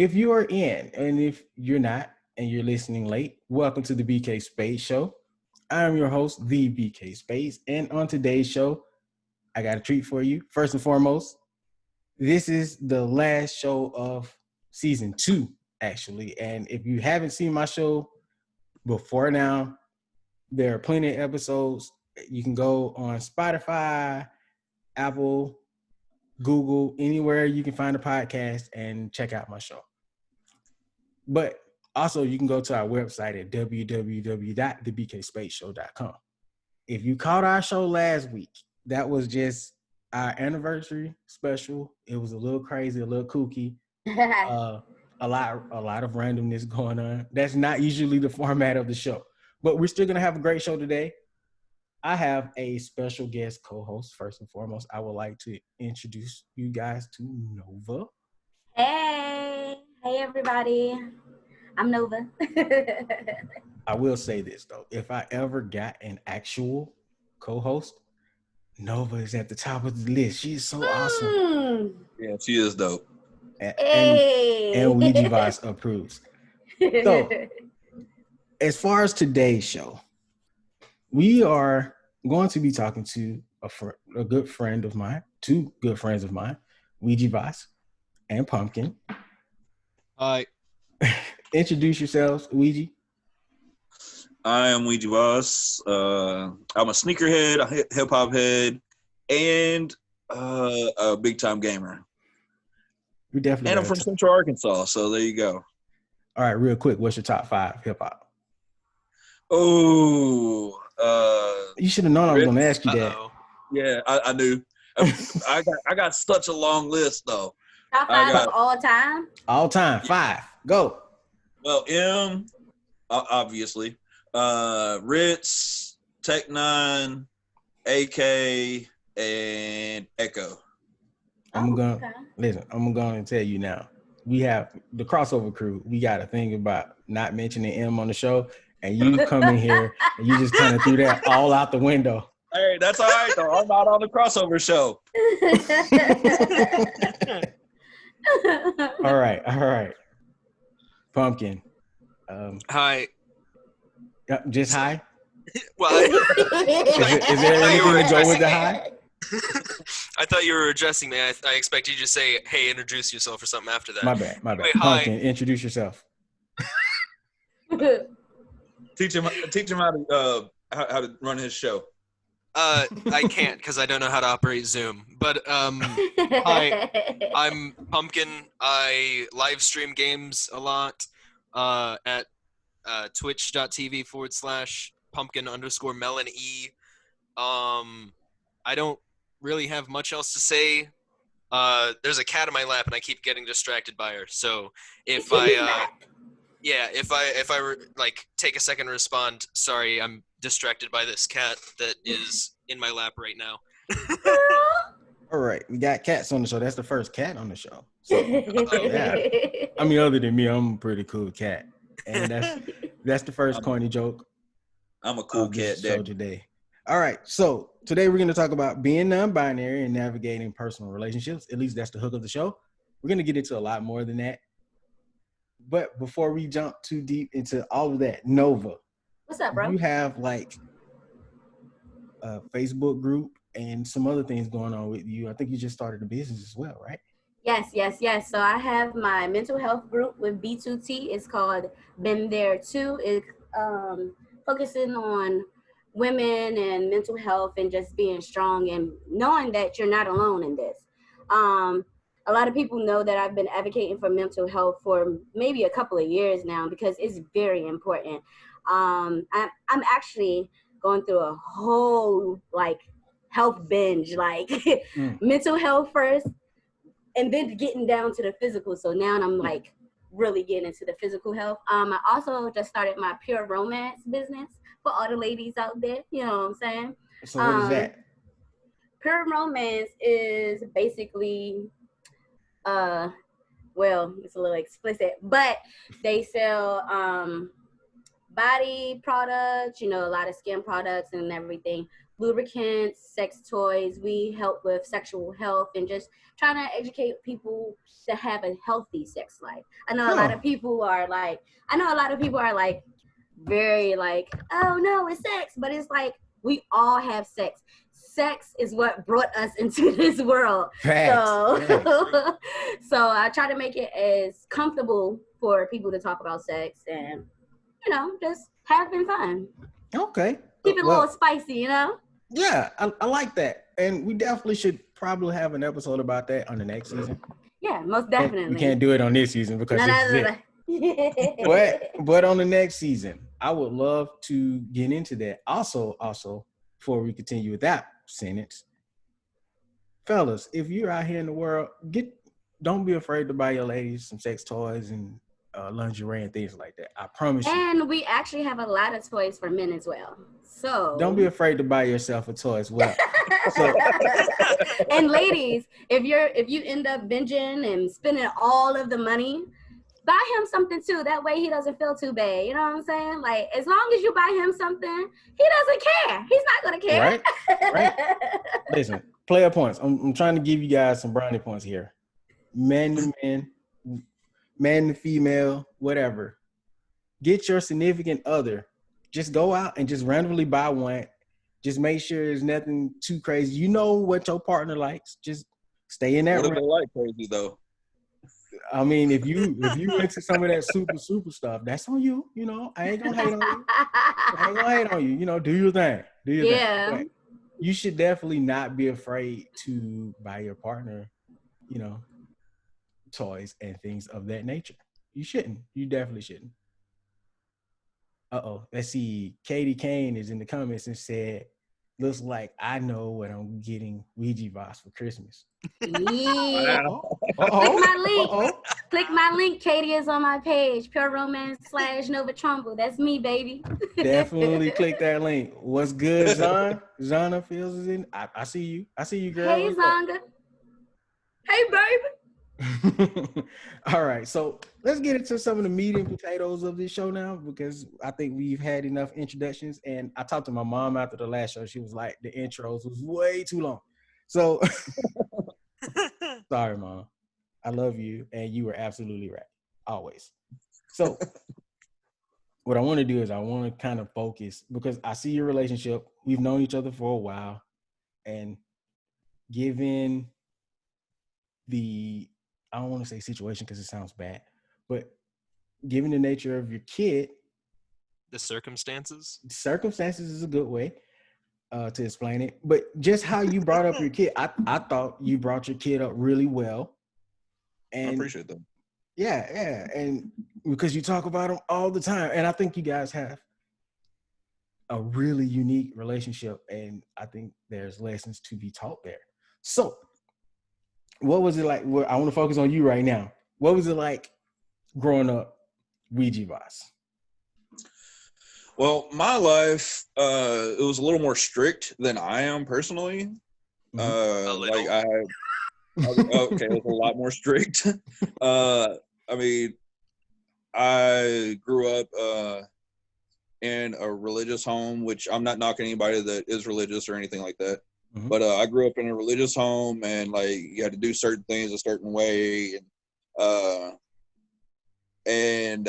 If you are in, and if you're not, and you're listening late, welcome to the BK Spades Show. I'm your host, the BK Spades, and on today's show, I got a treat for you. First and foremost, this is the last show of season 2, actually. And if you haven't seen my show before now, there are plenty of episodes. You can go on Spotify, Apple, Google, anywhere you can find a podcast and check out my show. But also, you can go to our website at www.thebkspadeshow.com. If you caught our show last week, that was just our anniversary special. It was a little crazy, a little kooky, a lot of randomness going on. That's not usually the format of the show, but we're still gonna have a great show today. I have a special guest co-host. First and foremost, I would like to introduce you guys to Nova. Hey everybody. I'm Nova. I will say this though, if I ever got an actual co-host, Nova is at the top of the list. She is so awesome. Yeah, she is dope. And Ouija Voss approves. So, as far as today's show, we are going to be talking to a good friend of mine, two good friends of mine, Ouija Voss and Pumpkin. Hi. Introduce yourselves, Ouija. I am Ouija Voss. I'm a sneakerhead, a hip hop head, and a big time gamer. We definitely. And I'm from Central Arkansas, so there you go. All right, real quick, what's your top 5 hip hop? Oh, you should have known I was going to ask you that. Yeah, I knew. I got such a long list though. Top 5 of all time? All time, 5. Go. Well, M, obviously. Ritz, Tech 9, AK, and Echo. I'm gonna tell you now. We have the crossover crew. We got a thing about not mentioning M on the show, and you come in here and you just kind of threw that all out the window. Hey, that's all right though. I'm not on the crossover show. All right. Pumpkin. Hi. Just hi? Well, is there anything to go with the hi? I thought you were addressing me. I expected you to say, hey, introduce yourself or something after that. My bad. Anyway, Pumpkin, introduce yourself. Teach him how to run his show. I can't because I don't know how to operate Zoom. But hi, I'm Pumpkin. I live stream games a lot at twitch.tv/pumpkin_melon_E. I don't really have much else to say. There's a cat in my lap and I keep getting distracted by her. So if I like take a second to respond, sorry, I'm distracted by this cat that is in my lap right now. All right, we got cats on the show. That's the first cat on the show. So, yeah. I mean, other than me, I'm a pretty cool cat, and that's the first corny joke. I'm a cool cat show today. All right, so today we're going to talk about being non-binary and navigating personal relationships. At least that's the hook of the show. We're going to get into a lot more than that. But before we jump too deep into all of that, Nova. What's up, bro? You have like a Facebook group and some other things going on with you. I think you just started a business as well, right? Yes. So I have my mental health group with B2T. It's called Been There Too. It's focusing on women and mental health and just being strong and knowing that you're not alone in this. A lot of people know that I've been advocating for mental health for maybe a couple of years now because it's very important. I'm actually going through a whole health binge, mental health first and then getting down to the physical. So now I'm really getting into the physical health. I also just started my pure romance business for all the ladies out there. You know what I'm saying? So what is that? Pure romance is basically, well, it's a little explicit, but they sell body products, a lot of skin products and everything lubricants, sex toys. We help with sexual health and just trying to educate people to have a healthy sex life. I know a lot of people are like, very like, oh no, it's sex, but it's like we all have sex. Sex is what brought us into this world. So, so I try to make it as comfortable for people to talk about sex and, just having fun. Okay. Keep it a little spicy, Yeah, I like that. And we definitely should probably have an episode about that on the next season. Yeah, most definitely. We can't do it on this season because this is it. But on the next season, I would love to get into that. Also, before we continue with that sentence, fellas, if you're out here in the world, don't be afraid to buy your ladies some sex toys and lingerie and things like that. I promise you. And we actually have a lot of toys for men as well. So don't be afraid to buy yourself a toy as well. And ladies, if you end up binging and spending all of the money, buy him something too. That way he doesn't feel too bad. You know what I'm saying? Like, as long as you buy him something, he doesn't care. He's not gonna care. Right. Listen, player points. I'm trying to give you guys some brownie points here. Man to man to female, whatever. Get your significant other. Just go out and just randomly buy one. Just make sure there's nothing too crazy. You know what your partner likes. Just stay in that. What if they like crazy though? I mean, if you into some of that super stuff, that's on you. I ain't gonna hate on you. Do your thing. Do your thing. But you should definitely not be afraid to buy your partner, toys and things of that nature. You shouldn't. You definitely shouldn't. Let's see. Katie Kane is in the comments and said, looks like I know what I'm getting Ouija Voss for Christmas. Yeah. Click my link. Katie is on my page. Pure Romance / Nova Trumbull. That's me, baby. Definitely click that link. What's good, Zon? Zana Fields is in. I see you. I see you, girl. Hey, Zonga. Hey, baby. All right, so let's get into some of the meat and potatoes of this show now, because I think we've had enough introductions. And I talked to my mom after the last show. She was like, the intros was way too long. So sorry, Mom. I love you, and you were absolutely right, always. So what I want to do is I want to kind of focus, because I see your relationship. We've known each other for a while, and given I don't want to say situation because it sounds bad, but given the nature of your kid, the circumstances is a good way to explain it. But just how you brought up your kid, I thought you brought your kid up really well. And I appreciate that. Yeah. And because you talk about them all the time, and I think you guys have a really unique relationship, and I think there's lessons to be taught there. So what was it like? I want to focus on you right now. What was it like growing up Ouija Voss? Well, my life, it was a little more strict than I am personally. Like okay, it was a lot more strict. I mean, I grew up in a religious home, which I'm not knocking anybody that is religious or anything like that. Mm-hmm. But I grew up in a religious home, and like you had to do certain things a certain way, and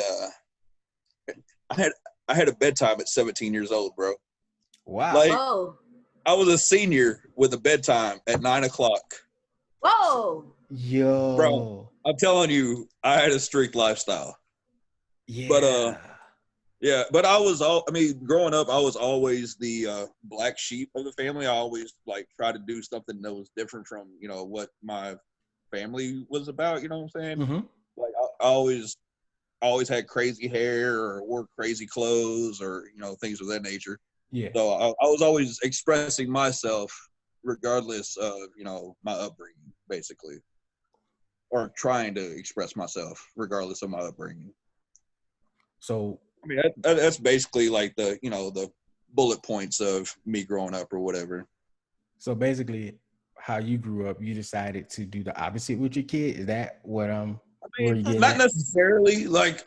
I had a bedtime at 17 years old, bro. Wow! Like I was a senior with a bedtime at 9:00. Whoa! Yo, bro, I'm telling you, I had a strict lifestyle. Yeah. But yeah, but growing up, I was always the black sheep of the family. I always like try to do something that was different from, what my family was about. You know what I'm saying? Mm-hmm. Like I always had crazy hair or wore crazy clothes or, things of that nature. Yeah. So I was always expressing myself regardless of, my upbringing, basically. Or trying to express myself regardless of my upbringing. So I mean, that's basically like the bullet points of me growing up or whatever. So basically, how you grew up, you decided to do the opposite with your kid. Is that what not necessarily. Like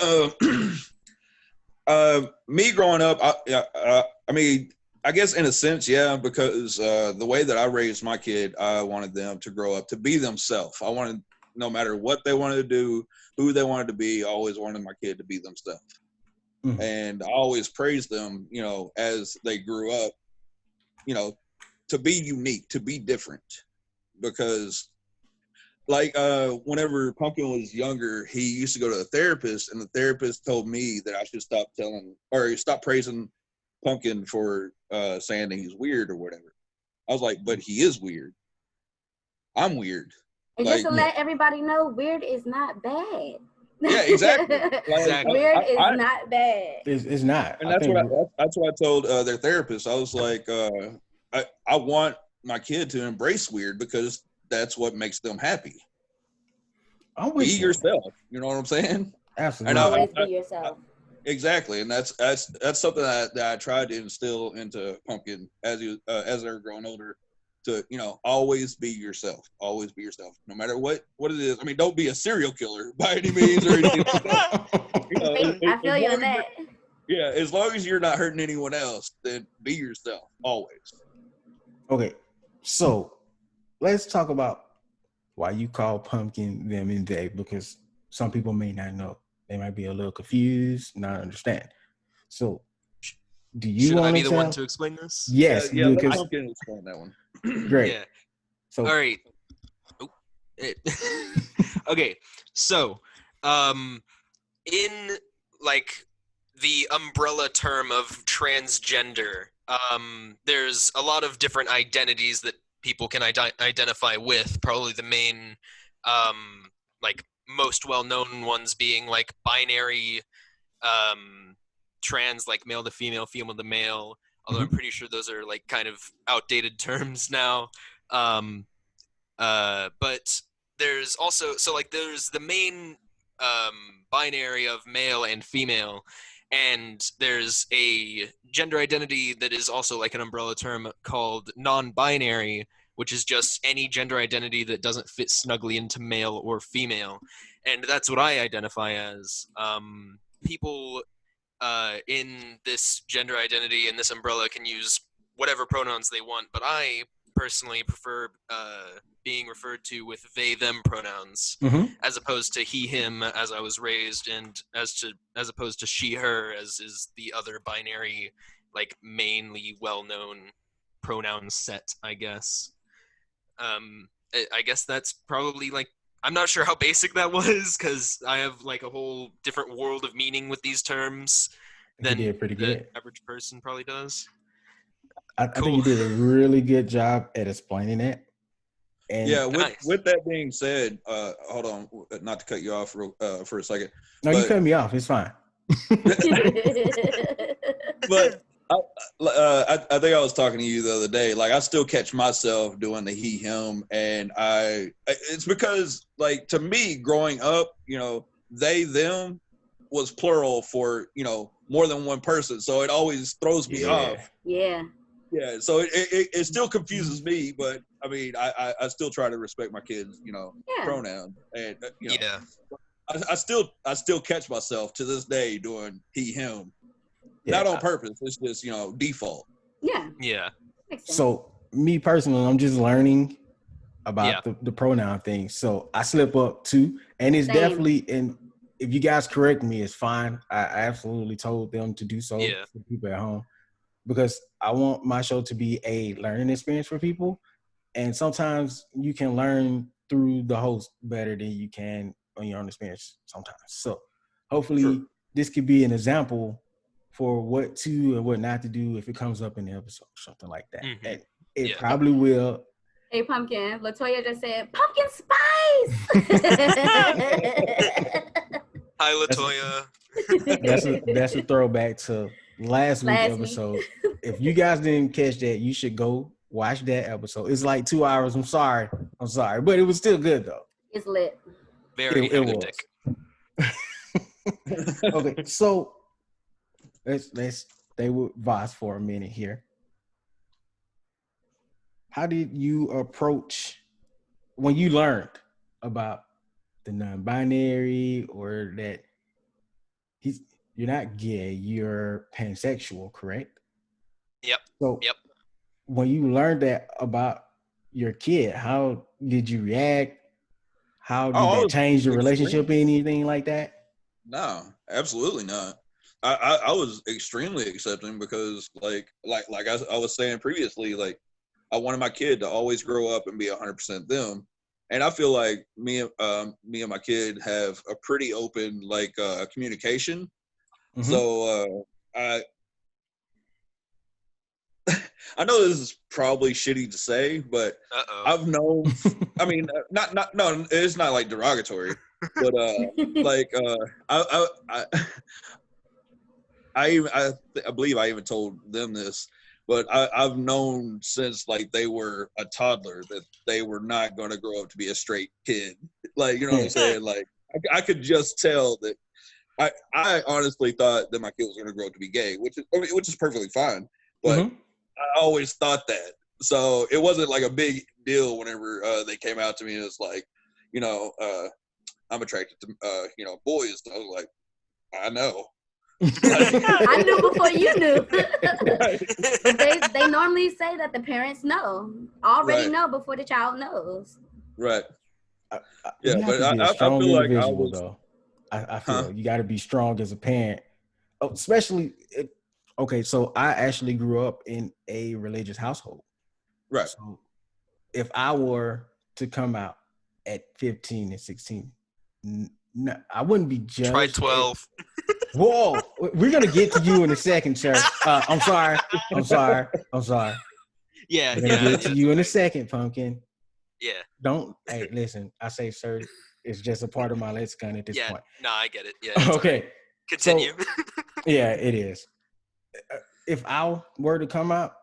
me growing up, I mean, I guess in a sense, yeah, because the way that I raised my kid, I wanted them to grow up to be themselves. I wanted, no matter what they wanted to do, who they wanted to be, I always wanted my kid to be themselves. Mm-hmm. And I always praised them, you know, as they grew up, you know, to be unique, to be different. Because like whenever Pumpkin was younger, he used to go to a therapist, and the therapist told me that I should stop praising Pumpkin for saying that he's weird or whatever. I was like, but he is weird. I'm weird. And like, just to let everybody know, weird is not bad. Yeah, exactly. Exactly. Weird is not bad. It's not. And that's what I told their therapist. I was like, I want my kid to embrace weird because that's what makes them happy. Be yourself. You know what I'm saying? Absolutely. And always be yourself. Exactly, and that's something that I tried to instill into Pumpkin as they're growing older. To, you know, always be yourself. Always be yourself, no matter what it is. I mean, don't be a serial killer by any means or anything like that. You know, I feel you on that. Yeah, as long as you're not hurting anyone else, then be yourself always. Okay, so let's talk about why you call Pumpkin them and they, because some people may not know. They might be a little confused, not understand. So, do you Should want I be the one to explain this? Yes, yeah. Let Pumpkin explain that one. Great. Yeah. So, all right. Okay. So, in like the umbrella term of transgender, there's a lot of different identities that people can identify with. Probably the main, like most well-known ones being like binary, trans, like male to female, female to male. Although I'm pretty sure those are like kind of outdated terms now. But there's also, so like there's the main binary of male and female, and there's a gender identity that is also like an umbrella term called non-binary, which is just any gender identity that doesn't fit snugly into male or female. And that's what I identify as. People in this gender identity and this umbrella can use whatever pronouns they want, but I personally prefer being referred to with they them pronouns, as opposed to he him as I was raised, and as opposed to she her as is the other binary, like mainly well-known pronoun set, I guess. I guess that's probably like, I'm not sure how basic that was, because I have like a whole different world of meaning with these terms than the average person probably does. I think you did a really good job at explaining it. And yeah, with that being said, hold on, not to cut you off for a second. No, you cut me off. It's fine. But I think I was talking to you the other day. Like, I still catch myself doing the he him, and it's because, like, to me, growing up, you know, they them was plural for, you know, more than one person, so it always throws me off. Yeah. Yeah, so it still confuses me, but I mean, I still try to respect my kids, you know, pronoun, and you know, I still catch myself to this day doing he him, not on purpose. It's just, you know, default. Yeah. So me personally, I'm just learning about the pronoun thing, so I slip up too, and it's definitely, and if you guys correct me, it's fine. I absolutely told them to do so for people at home, because I want my show to be a learning experience for people. And sometimes you can learn through the host better than you can on your own experience sometimes. So hopefully this could be an example for what to and what not to do if it comes up in the episode or something like that. And it probably will. Hey, Pumpkin. Latoya just said, pumpkin spice! Hi, Latoya. That's a throwback to last week's episode. If you guys didn't catch that, you should go watch that episode. It's like 2 hours. I'm sorry, but it was still good though. It's lit. Very hectic. Okay, so let's stay with Voss for a minute here. How did you approach when you learned about the non-binary, or that you're not gay, you're pansexual, correct? Yep. So Yep. when you learned that about your kid, how did you react? How did I that was change your relationship, extremely, anything like that? no, absolutely not. I was extremely accepting because I was saying previously, like I wanted my kid to always grow up and be 100% them. And I feel like me and my kid have a pretty open communication. Mm-hmm. So I know this is probably shitty to say, but I've known. I mean, no, it's not like derogatory, but I I believe I even told them this, but I've known since like they were a toddler that they were not going to grow up to be a straight kid. Like, you know what I'm saying? Like, I could just tell that. I honestly thought that my kid was going to grow up to be gay, which is perfectly fine. But Mm-hmm. I always thought that, so it wasn't like a big deal whenever they came out to me. It's like, I'm attracted to boys. I was like, I know. I knew before you knew. Right. But they normally say that the parents already Right. know before the child knows. Right. You Yeah, have but to be a I strong feel like I individual, was. though. I feel you got to be strong as a parent, especially. Okay, so I actually grew up in a religious household. Right. So if I were to come out at 15 and 16, no, I wouldn't be judged. Try 12. Whoa, we're gonna get to you in a second, sir. I'm sorry. Yeah, We're gonna get to you in a second, Pumpkin. Yeah. Don't. Hey, listen. I say, sir, it's just a part of my lexicon at this point. No, I get it. Yeah. Okay. Right. Continue. So, yeah, it is. If I were to come out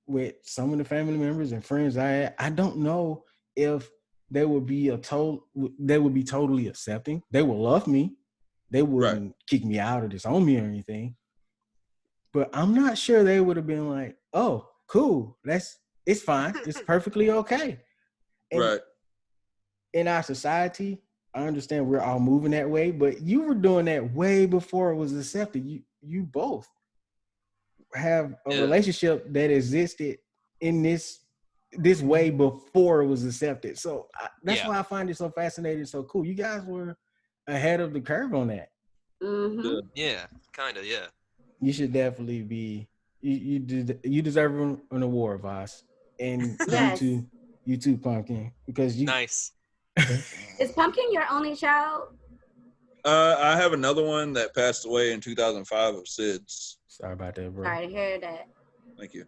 with some of the family members and friends I don't know if they would be totally accepting. They would love me. They wouldn't kick me out or disown me or anything. But I'm not sure they would have been like, "Oh, cool. It's fine. It's perfectly okay." And Right. in our society, I understand we're all moving that way, but you were doing that way before it was accepted. You both have a relationship that existed in this way before it was accepted. So that's why I find it so fascinating, so cool. You guys were ahead of the curve on that. Mm-hmm. Yeah, kind of. Yeah. You should definitely be. You deserve an award, Voss, and Yes. you too, Pumpkin, because you. Nice. Is Pumpkin your only child? I have another one that passed away in 2005 of SIDS. Sorry about that, bro. Sorry to hear that. Thank you.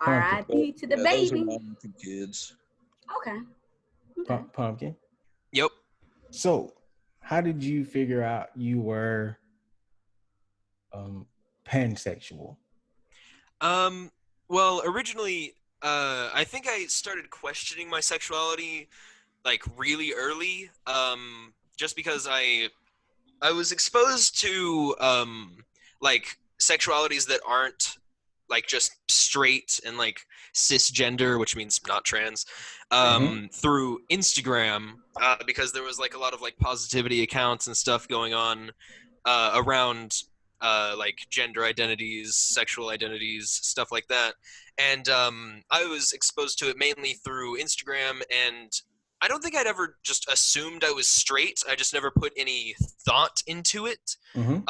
R.I.P. to the baby. Those are my two kids. Okay. Pumpkin. Yep. So, how did you figure out you were pansexual? Well, originally, I think I started questioning my sexuality like really early. Just because I was exposed to like sexualities that aren't like just straight and like cisgender, which means not trans, through Instagram, because there was like a lot of like positivity accounts and stuff going on around like gender identities, sexual identities, stuff like that. And I was exposed to it mainly through Instagram, and I don't think I'd ever just assumed I was straight. I just never put any thought into it. And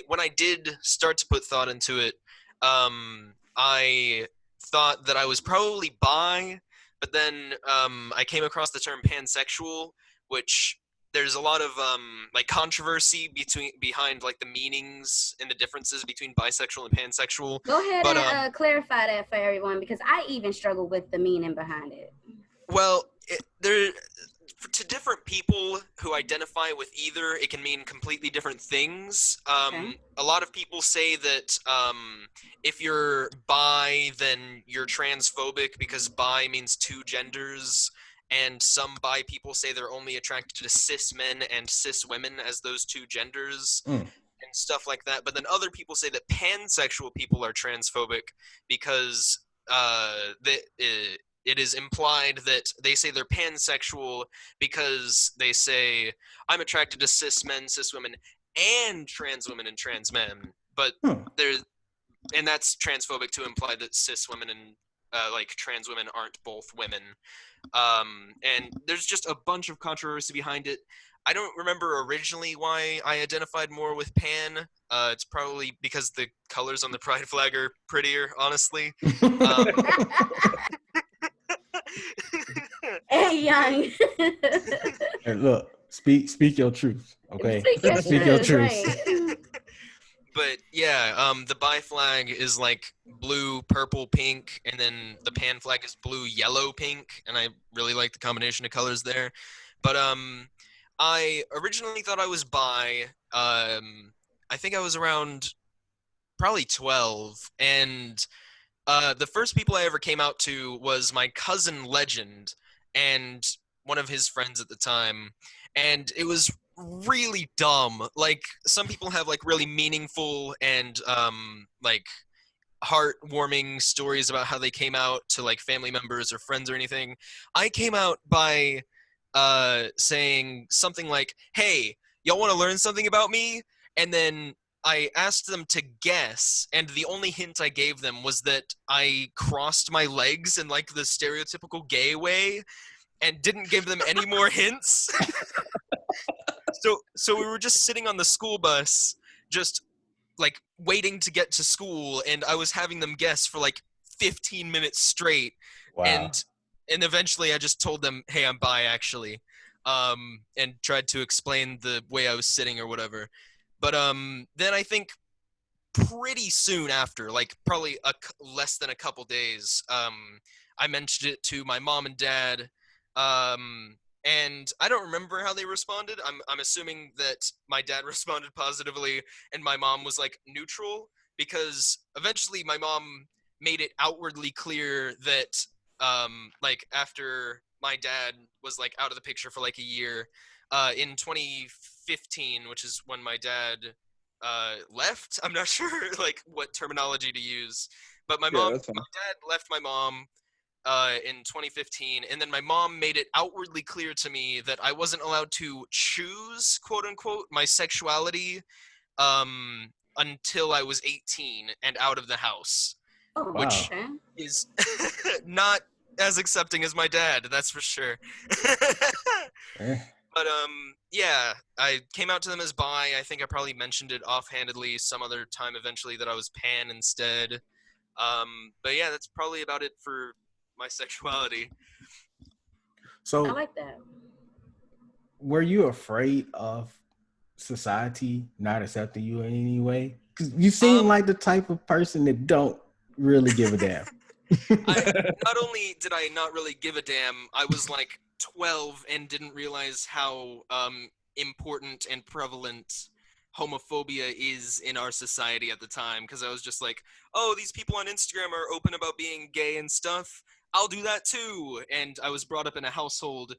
when I did start to put thought into it, I thought that I was probably bi, but then I came across the term pansexual, which there's a lot of like controversy behind like the meanings and the differences between bisexual and pansexual. Go ahead and clarify that for everyone, because I even struggle with the meaning behind it. Well, to different people who identify with either, it can mean completely different things. A lot of people say that if you're bi, then you're transphobic because bi means two genders. And some bi people say they're only attracted to cis men and cis women as those two genders and stuff like that. But then other people say that pansexual people are transphobic because it is implied that they say they're pansexual because they say, I'm attracted to cis men, cis women, and trans women and trans men. But and that's transphobic to imply that cis women and like trans women aren't both women. And there's just a bunch of controversy behind it. I don't remember originally why I identified more with pan. It's probably because the colors on the pride flag are prettier, honestly. Hey, young. Hey, look, speak your truth, okay? Speak your truth, right. But yeah, the bi flag is like blue, purple, pink, and then the pan flag is blue, yellow, pink, and I really like the combination of colors there. But I originally thought I was bi. I think I was around probably 12, and the first people I ever came out to was my cousin Legend and one of his friends at the time, and it was really dumb. Like, some people have like really meaningful and like heartwarming stories about how they came out to like family members or friends or anything. I came out by saying something like, "Hey, y'all want to learn something about me?" And then I asked them to guess, and the only hint I gave them was that I crossed my legs in like the stereotypical gay way, and didn't give them any more hints. So we were just sitting on the school bus, just like waiting to get to school, and I was having them guess for like 15 minutes straight. Wow. And eventually I just told them, "Hey, I'm bi actually," and tried to explain the way I was sitting or whatever. But then I think pretty soon after, like probably less than a couple days, I mentioned it to my mom and dad, and I don't remember how they responded. I'm assuming that my dad responded positively and my mom was like neutral, because eventually my mom made it outwardly clear that like after my dad was like out of the picture for like a year, in 2015, which is when my dad left. I'm not sure like what terminology to use, but my dad left my mom in 2015, and then my mom made it outwardly clear to me that I wasn't allowed to choose, quote unquote, my sexuality until I was 18 and out of the house. Oh, which okay. is not as accepting as my dad, that's for sure. But yeah, I came out to them as bi. I think I probably mentioned it offhandedly some other time eventually that I was pan instead. But yeah, that's probably about it for my sexuality. So I like that. Were you afraid of society not accepting you in any way? Because you seem like the type of person that don't really give a damn. Not only did I not really give a damn, I was like 12 and didn't realize how important and prevalent homophobia is in our society at the time, because I was just like, oh, these people on Instagram are open about being gay and stuff, I'll do that too. And I was brought up in a household,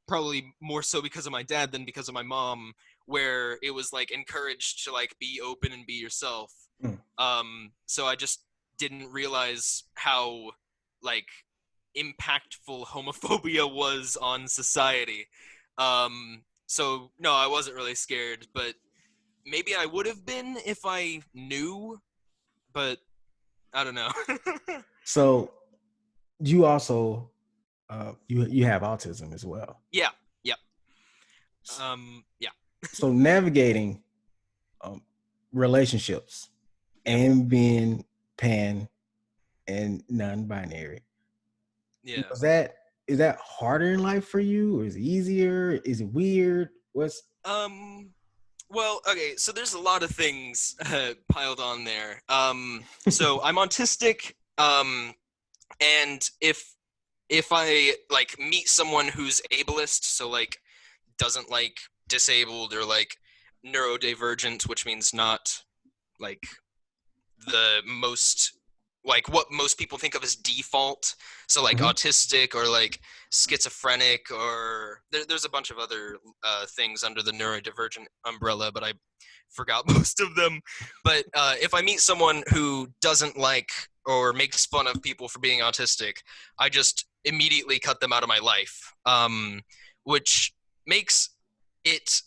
probably more so because of my dad than because of my mom, where it was like encouraged to like be open and be yourself. So I just didn't realize how like impactful homophobia was on society. So no, I wasn't really scared, but maybe I would have been if I knew, but I don't know. So you also you have autism as well. Yeah. So navigating relationships and being pan and non-binary. Yeah. Is that harder in life for you, or is it easier? Is it weird? What's Well, okay, so there's a lot of things piled on there. So I'm autistic, and if I like meet someone who's ableist, so like doesn't like disabled or like neurodivergent, which means not like the most like what most people think of as default, so like autistic or like schizophrenic, or there's a bunch of other things under the neurodivergent umbrella, but I forgot most of them. But if I meet someone who doesn't like or makes fun of people for being autistic, I just immediately cut them out of my life, which makes it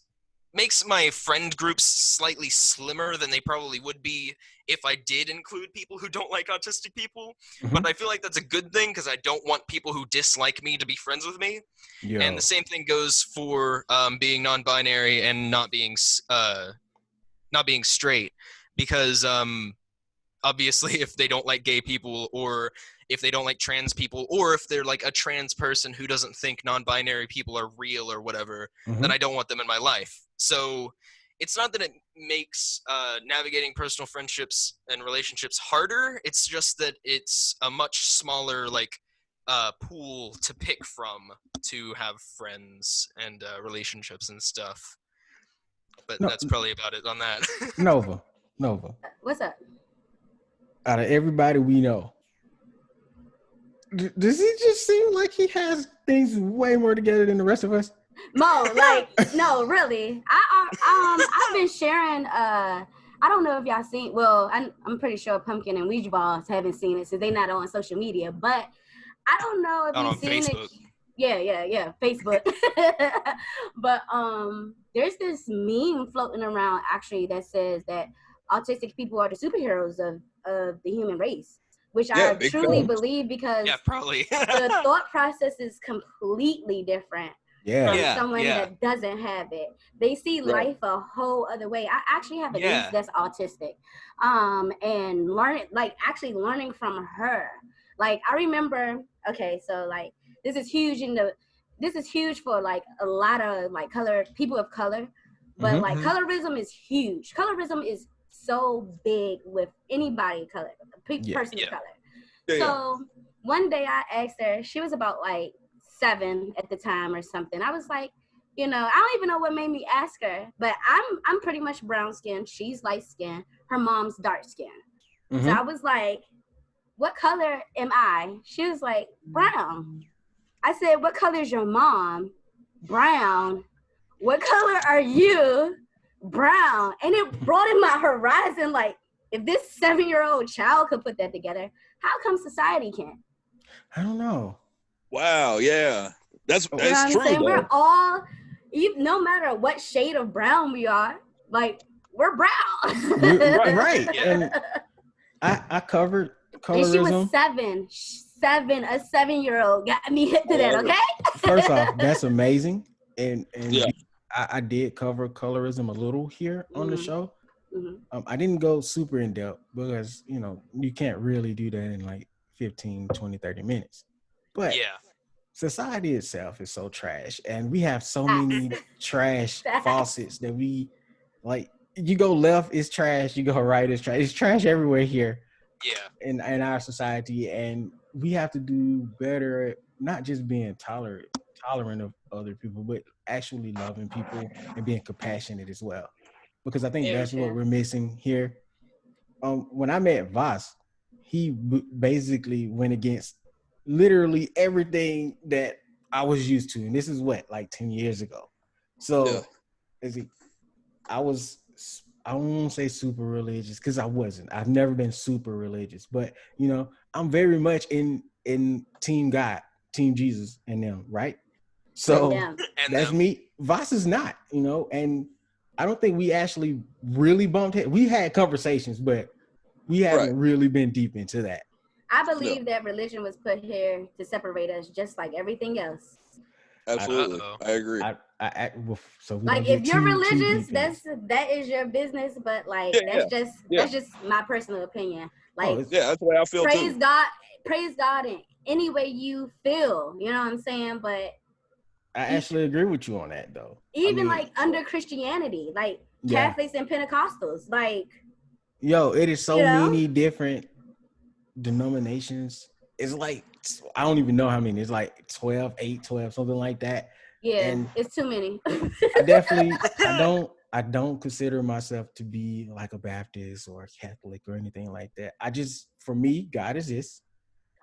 makes my friend groups slightly slimmer than they probably would be if I did include people who don't like autistic people. Mm-hmm. But I feel like that's a good thing because I don't want people who dislike me to be friends with me. Yo. And the same thing goes for being non-binary and not being straight, because obviously if they don't like gay people, or if they don't like trans people, or if they're like a trans person who doesn't think non-binary people are real or whatever, then I don't want them in my life. So it's not that it makes navigating personal friendships and relationships harder. It's just that it's a much smaller pool to pick from to have friends and relationships and stuff. But No, that's probably about it on that. Nova. What's up? Out of everybody we know, does he just seem like he has things way more together than the rest of us? Mo, no, really. I've been sharing. I don't know if y'all seen. Well, I'm pretty sure Pumpkin and Ouija Voss haven't seen it since they're not on social media. But I don't know if you've seen Facebook. it. Yeah, Facebook. But there's this meme floating around actually that says that autistic people are the superheroes of the human race, which I truly believe, because probably the thought process is completely different from someone that doesn't have it. They see life a whole other way. I actually have a niece that's autistic, and learning from her. Like, I remember, okay, so like this is huge for like a lot of like people of color, but like colorism is huge. Colorism is so big with anybody of color, person of color. So one day I asked her, she was about like 7 at the time or something. I was like, I don't even know what made me ask her, but I'm pretty much brown skinned. She's light skinned. Her mom's dark skinned. So I was like, what color am I? She was like, brown. I said, what color is your mom? Brown. What color are you? Brown. And it broadened my horizon. Like, if this 7-year-old child could put that together, how come society can't? I don't know. Wow, yeah. That's true. We're all, no matter what shade of brown we are, like, we're brown. Right. And I covered colorism. And she was 7. A 7-year-old got me hip to that, okay? First off, that's amazing. And I did cover colorism a little here on the show. I didn't go super in depth because, you can't really do that in like 15, 20, 30 minutes. But society itself is so trash. And we have so many trash faucets that we, like, you go left, it's trash. You go right, it's trash. It's trash everywhere here. Yeah. In our society. And we have to do better at not just being tolerant of other people, but actually loving people and being compassionate as well. Because I think that's what we're missing here. When I met Voss, he basically went against literally everything that I was used to. And this is like 10 years ago. So I won't say super religious because I wasn't. I've never been super religious. But, I'm very much in Team God, Team Jesus and them, right? So that's me. Voss is not, and I don't think we actually really bumped heads. We had conversations, but we haven't really been deep into that. I believe that religion was put here to separate us, just like everything else. Absolutely, I agree. So like, if you're religious, that is your business. But like, that's just my personal opinion. Like, that's the way I feel. Praise God in any way you feel. You know what I'm saying? But I actually agree with you on that, though. Even like under Christianity, like Catholics and Pentecostals, like, it is so many different denominations. It's like, I don't even know how many. It's like 12, something like that. Yeah, and it's too many. I don't consider myself to be like a Baptist or a Catholic or anything like that. For me, God exists.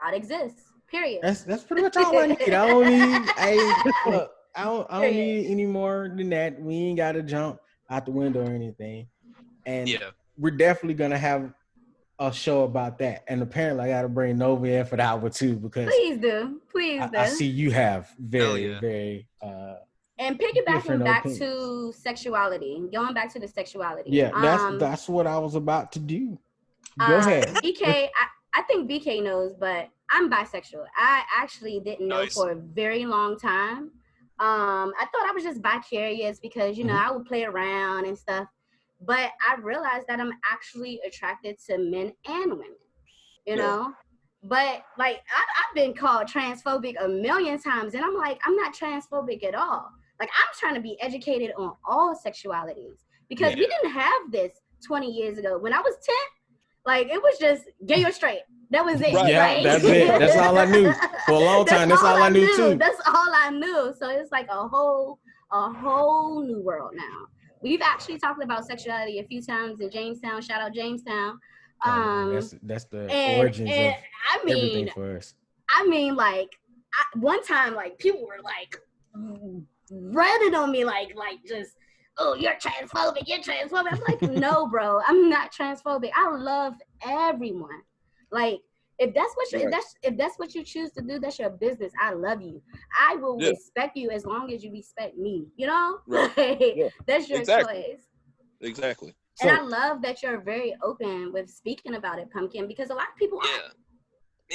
God exists. Period. That's pretty much all I need. I don't need any more than that. We ain't got to jump out the window or anything. And we're definitely gonna have a show about that. And apparently, I got to bring Nova in for that one too, because please do. I see you have very. And piggybacking different back opinions. to sexuality, going back to the sexuality. Yeah, that's what I was about to do. Go ahead. BK, I think BK knows, but I'm bisexual. I actually didn't know Nice. for a very long time. I thought I was just bi-curious because, you know, I would play around and stuff. But I realized that I'm actually attracted to men and women, you know? But, like, I've been called transphobic a million times, and I'm like, I'm not transphobic at all. Like, I'm trying to be educated on all sexualities because we didn't have this 20 years ago. When I was 10, like, it was just gay or straight. That was it. Right. Yeah, right? that's it. That's all I knew. For a long time, that's all I knew too. That's all I knew. So it's like a whole new world now. We've actually talked about sexuality a few times in Jamestown. Shout out Jamestown. That's the and origins of I everything mean, for us. I mean, like, one time, like, people were like running on me, like just, oh, you're transphobic. I'm like, no, bro, I'm not transphobic. I love everyone. Like, if that's what you if that's what you choose to do, that's your business. I love you. I will respect you as long as you respect me. You know, that's your choice. Exactly. And I love that you're very open with speaking about it, Pumpkin, because a lot of people aren't.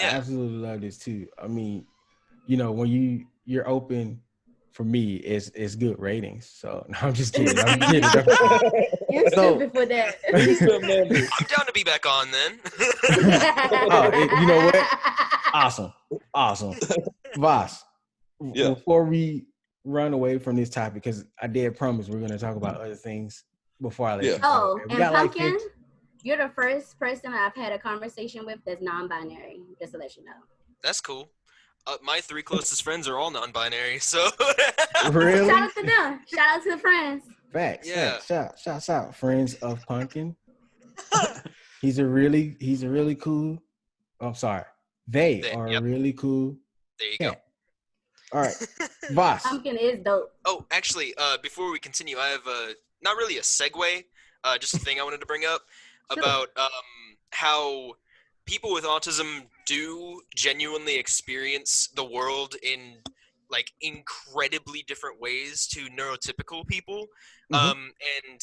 I absolutely love this too. I mean, you know, when you're open, for me, it's good ratings. So no, I'm just kidding. I'm kidding. You're stupid for that. I'm down to be back on then. You know what? Awesome. Voss, before we run away from this topic, because I did promise we're going to talk about other things before I let you go. Oh, and Pumpkin, you're the first person I've had a conversation with that's non-binary, just to let you know. That's cool. My 3 closest friends are all non-binary, so. Really? Shout out to them. Shout out to the friends. Facts. Shouts out, friends of Pumpkin. He's a really cool. I'm sorry. They are really cool. There you go. All right, Voss. Pumpkin is dope. Oh, actually, before we continue, I have not really a segue, just a thing I wanted to bring up about how people with autism do genuinely experience the world in like incredibly different ways to neurotypical people. And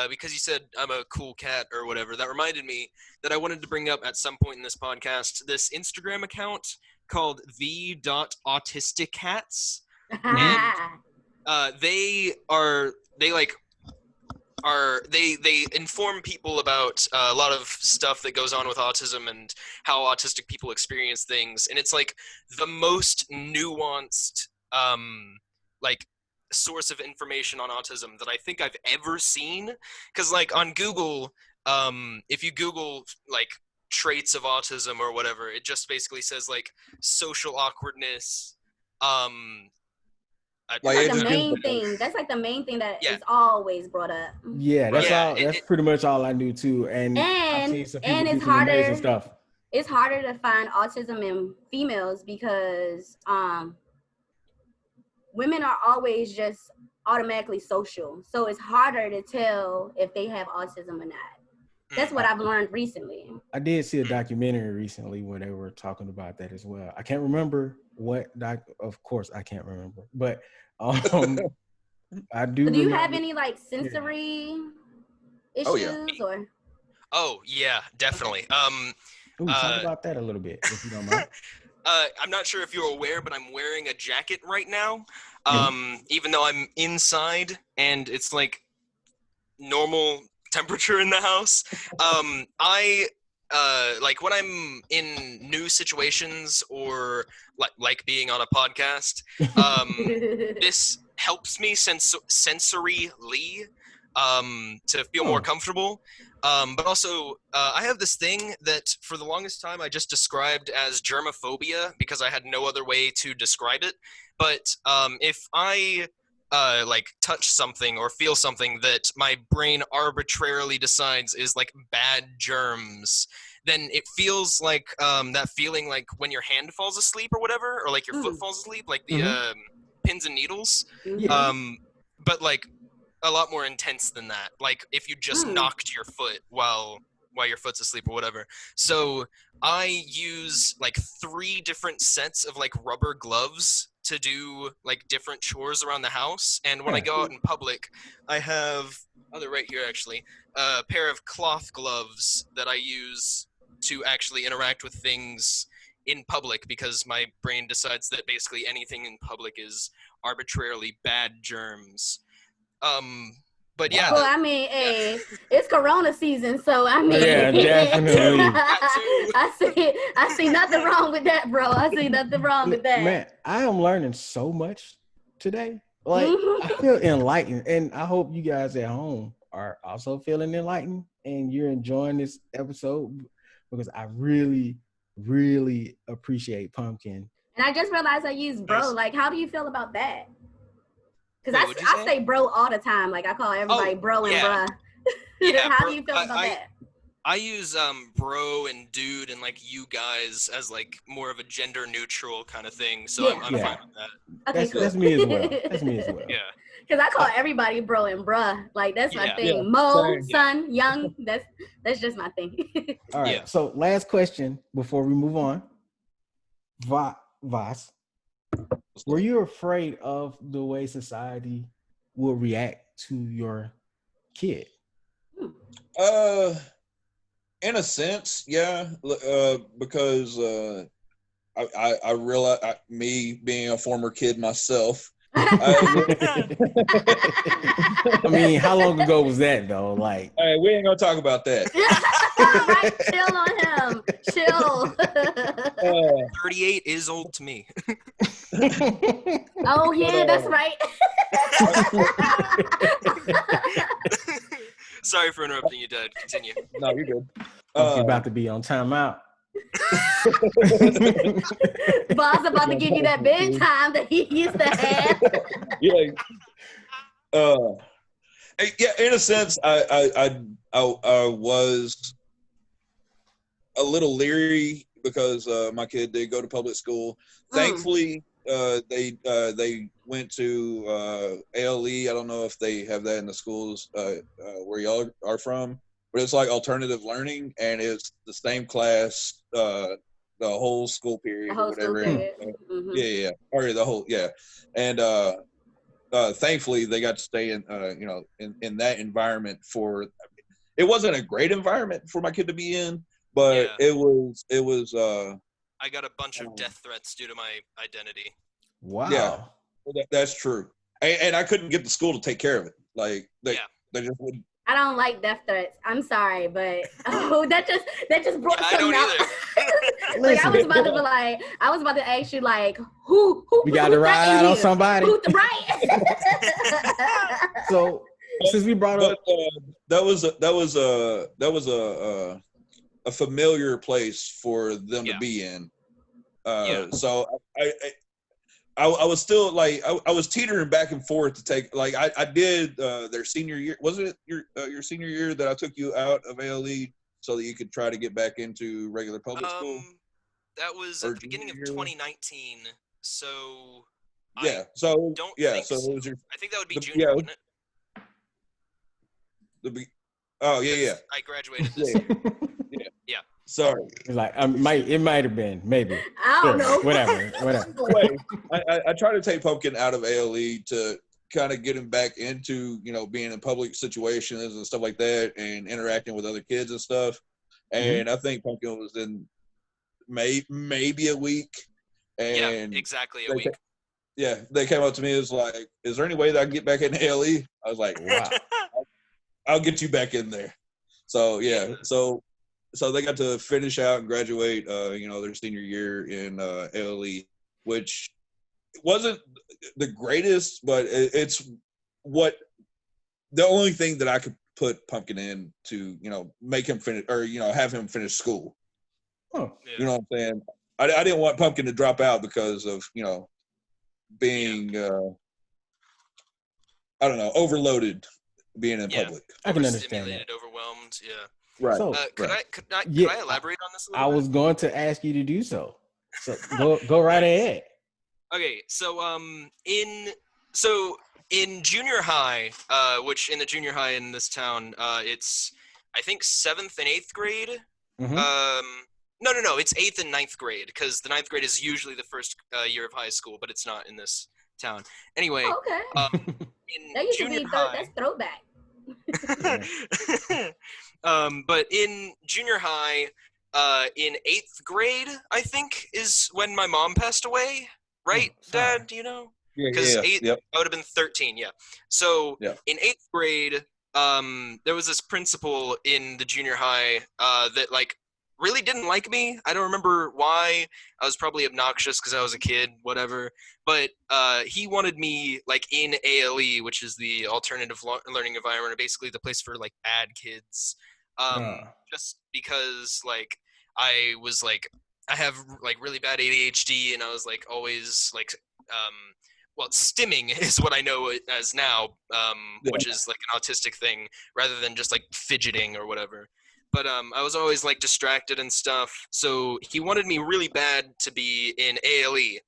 because you said I'm a cool cat or whatever, that reminded me that I wanted to bring up at some point in this podcast this Instagram account called the.autisticats. And they inform people about a lot of stuff that goes on with autism and how autistic people experience things, and it's like the most nuanced like source of information on autism that I think I've ever seen. Because like on Google, if you Google like traits of autism or whatever, it just basically says like social awkwardness, that's like the main thing. That's like the main thing that is always brought up. Yeah, that's all. That's pretty much all I knew too. And I've seen some people do some amazing stuff. It's harder to find autism in females because women are always just automatically social, so it's harder to tell if they have autism or not. That's what I've learned recently. I did see a documentary recently where they were talking about that as well. I can't remember what of course I can't remember, but I do. So do you have any like sensory issues or? Oh yeah, definitely. Talk about that a little bit, if you don't mind. I'm not sure if you're aware, but I'm wearing a jacket right now. Even though I'm inside and it's like normal temperature in the house. I like when I'm in new situations or like being on a podcast, this helps me sensorily to feel more comfortable. But also, I have this thing that for the longest time I just described as germophobia because I had no other way to describe it. But if I like touch something or feel something that my brain arbitrarily decides is like bad germs, then it feels like that feeling like when your hand falls asleep or whatever, or like your foot falls asleep, like the pins and needles. But like a lot more intense than that. Like if you just knocked your foot while your foot's asleep or whatever. So I use like 3 different sets of like rubber gloves to do like different chores around the house. And when I go out in public, I have they're right here actually, a pair of cloth gloves that I use to actually interact with things in public, because my brain decides that basically anything in public is arbitrarily bad germs. But yeah. Well, I mean, hey, it's Corona season, so I mean, Yeah, definitely. I see nothing wrong with that, bro. I see nothing wrong with that. Man, I am learning so much today. Like, I feel enlightened, and I hope you guys at home are also feeling enlightened and you're enjoying this episode, because I really, really appreciate Pumpkin. And I just realized I use bro. Nice. Like, how do you feel about that? Because Wait, I say bro all the time. Like, I call everybody bro and bruh. Yeah, How do you feel about that? I use bro and dude and like you guys as like more of a gender neutral kind of thing. So I'm fine with that. Okay, cool. That's me as well. That's me as well. Yeah. Because I call everybody bro and bruh. Like, that's my thing. Yeah. Mo, Same. son, young. That's just my thing. All right. Yeah. So last question before we move on. Voss, were you afraid of the way society will react to your kid? In a sense, yeah. Because I realize, me being a former kid myself. I mean, how long ago was that though? Like, Hey, we ain't gonna talk about that. Right, chill on him. Chill. 38 is old to me. Oh yeah, that's right. Sorry for interrupting you, Dad. Continue. No, you're good. you're about to be on timeout. Boss about to give you that bedtime that he used to have. Yeah. Yeah. In a sense, I was a little leery because my kid did go to public school. Thankfully, they went to ALE. I don't know if they have that in the schools where y'all are from, but it's like alternative learning, and it's the same class the whole school period or whatever. Yeah, or the whole and thankfully they got to stay in in that environment. It wasn't a great environment for my kid to be in, but it was I got a bunch of death threats due to my identity. Wow. Yeah, that's true. And I couldn't get the school to take care of it. Like they just wouldn't. I don't like death threats. I'm sorry, but that just brought something out. Like, I was about to ask you, like, who we got to ride out on somebody. Right. So since we brought up that was a familiar place for them to be in. So I was still like I was teetering back and forth to take, like I did their senior year. Wasn't it your senior year that I took you out of ALE so that you could try to get back into regular public school? That was at the beginning of 2019. So yeah, so it was I think that would be junior, wouldn't it? I graduated this year. Yeah. Sorry. Like it might have been, maybe. I don't know. Whatever. Anyway, I try to take Pumpkin out of ALE to kind of get him back into, being in public situations and stuff like that and interacting with other kids and stuff. And I think Pumpkin was in maybe a week. And exactly a week. They came up to me, it was like, is there any way that I can get back in ALE? I was like, wow, I'll get you back in there. So, so they got to finish out and graduate, their senior year in ALE, which wasn't the greatest, but it's the only thing that I could put Pumpkin in to, make him finish, or, have him finish school. Oh, you know what I'm saying? I didn't want Pumpkin to drop out because of, being, overloaded being in public. I can understand that. Overwhelmed, Right. So, could I elaborate on this a little bit? I was going to ask you to do so. So go right ahead. Okay, so in junior high, which in the junior high in this town, it's I think 7th and 8th grade. No. It's 8th and 9th grade because the 9th grade is usually the first year of high school, but it's not in this town. Anyway, Oh, okay. In That used to junior be high, that's throwback. but in junior high, in 8th grade, I think is when my mom passed away. Right, Dad? Do you know? Because I would have been 13. Yeah. So in 8th grade, there was this principal in the junior high that like really didn't like me. I don't remember why. I was probably obnoxious because I was a kid, whatever. But he wanted me like in ALE, which is the alternative learning environment, or basically the place for like bad kids. Just because like I was like I have like really bad ADHD, and I was like always like well, stimming is what I know it as now, which is like an autistic thing rather than just like fidgeting or whatever. But I was always like distracted and stuff, so he wanted me really bad to be in ALE.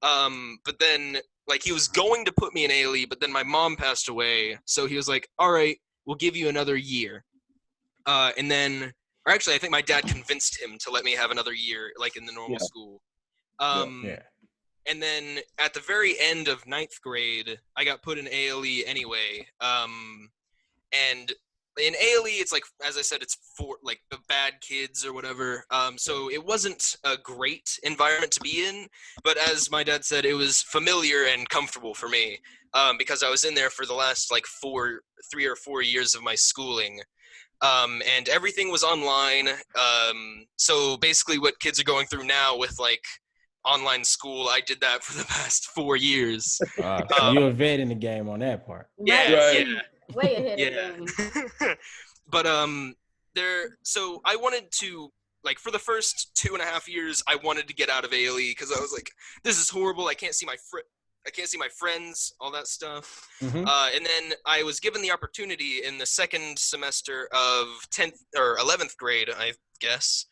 But then like he was going to put me in ALE, but then my mom passed away, so he was like, "All right, we'll give you another year." And then, or actually, I think my dad convinced him to let me have another year, like in the normal school. And then at the very end of 9th grade, I got put in ALE anyway. And in ALE, it's like, as I said, it's for like the bad kids or whatever. So it wasn't a great environment to be in, but as my dad said, it was familiar and comfortable for me because I was in there for the last like 3 or 4 years of my schooling. And everything was online. So basically what kids are going through now with like online school, I did that for the past 4 years. So you're a vet in the game on that part. Yeah. Way ahead of the game. But so I wanted to, like, for the first 2.5 years, I wanted to get out of ALE because I was like, this is horrible. I can't see my friends, all that stuff. And then I was given the opportunity in the second semester of 10th or 11th grade, I guess,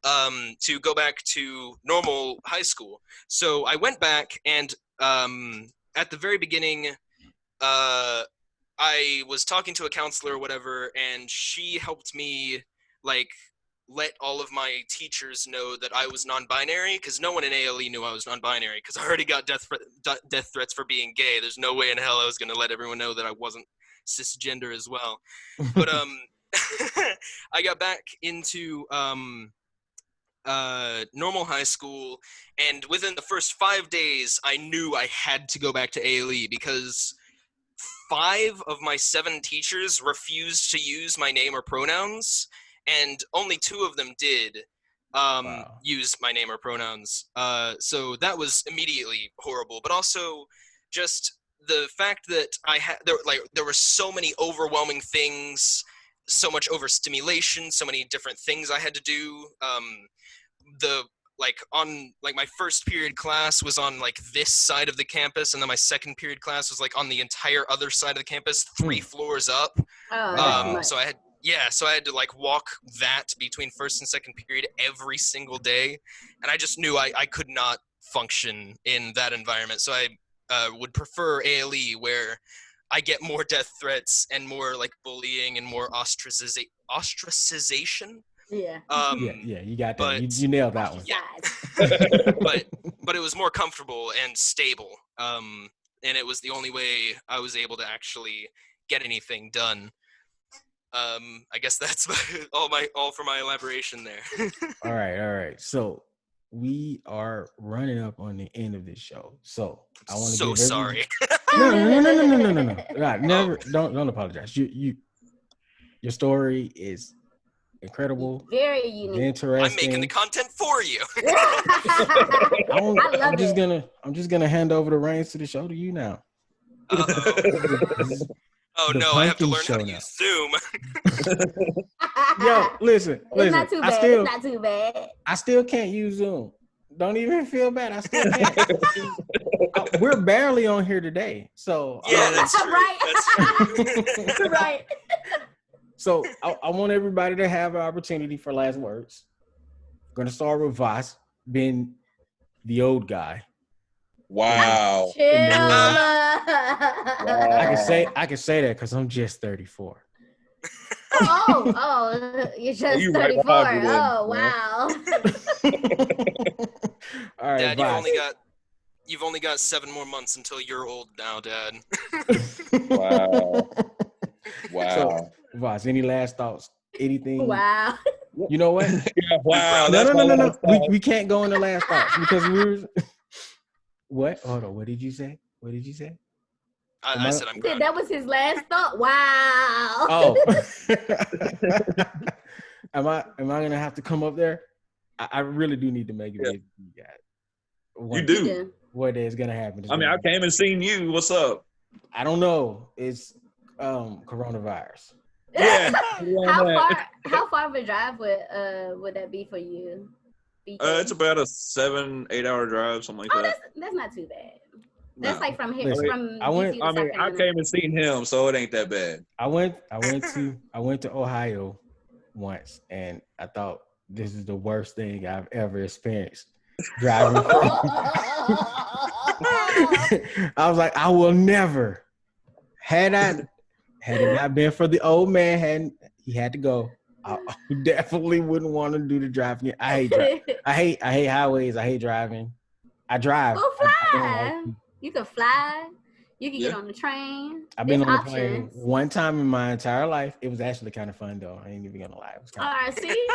to go back to normal high school. So I went back, and at the very beginning, I was talking to a counselor or whatever, and she helped me, like, let all of my teachers know that I was non-binary, because no one in ALE knew I was non-binary, because I already got death threats for being gay. There's no way in hell I was going to let everyone know that I wasn't cisgender as well. But I got back into normal high school, and within the first 5 days, I knew I had to go back to ALE, because 5 of my 7 teachers refused to use my name or pronouns, and only 2 of them did use my name or pronouns. So that was immediately horrible. But also, just the fact that there were so many overwhelming things, so much overstimulation, so many different things I had to do. My first period class was on like this side of the campus, and then my second period class was like on the entire other side of the campus, 3 floors up. So I had to like walk that between first and second period every single day, and I just knew I could not function in that environment. So I would prefer ALE, where I get more death threats and more like bullying and more ostracization. Yeah. You got that. You nailed that one. Yeah. but it was more comfortable and stable. And it was the only way I was able to actually get anything done. I guess that's all for my elaboration there. All right. So we are running up on the end of this show. So I want to give sorry. No. Never. Don't apologize. Your story is incredible, very unique, interesting. I'm making the content for you. I'm just gonna hand over the reins to the show to you now. Oh no, I have to learn how to use Zoom. Yo, listen. It's not too bad. It's not too bad. I still can't use Zoom. Don't even feel bad. I still can't. We're barely on here today, so yeah, that's true. Right. That's true. Right. So I want everybody to have an opportunity for last words. I'm gonna start with Voss, being the old guy. Wow. I can say that because I'm just 34. You're just You right 34. behind me then, Oh, man. wow. All right, Dad, Voss. you've only got 7 more months until you're old now, Dad. Wow. So, Voss, any last thoughts? Anything? Wow. You know what? Yeah, wow. No, That's no, no, my no, last no. thought. We can't go into last thoughts because we're. What? Hold on. What did you say? What did you say? I said I'm proud. That was his last thought. Wow. Oh. am I gonna have to come up there? I really do need to make a video for you guys. You do. What is gonna happen? I mean, I came and seen you. What's up? I don't know. It's coronavirus. Yeah. How far of a drive would that be for you? It's about a 7-8 hour drive, something like that. That's not too bad. That's like from here. Listen, from I came and seen him, so it ain't that bad. I went to Ohio once, and I thought this is the worst thing I've ever experienced driving. I was like, I will never. Had it not been for the old man, he had to go. I definitely wouldn't want to do the driving. I hate highways. I hate driving. I drive. Go fly. I don't like you can fly. You can get on the train. I've been on the plane one time in my entire life. It was actually kind of fun though. I ain't even gonna lie. It was kind of see?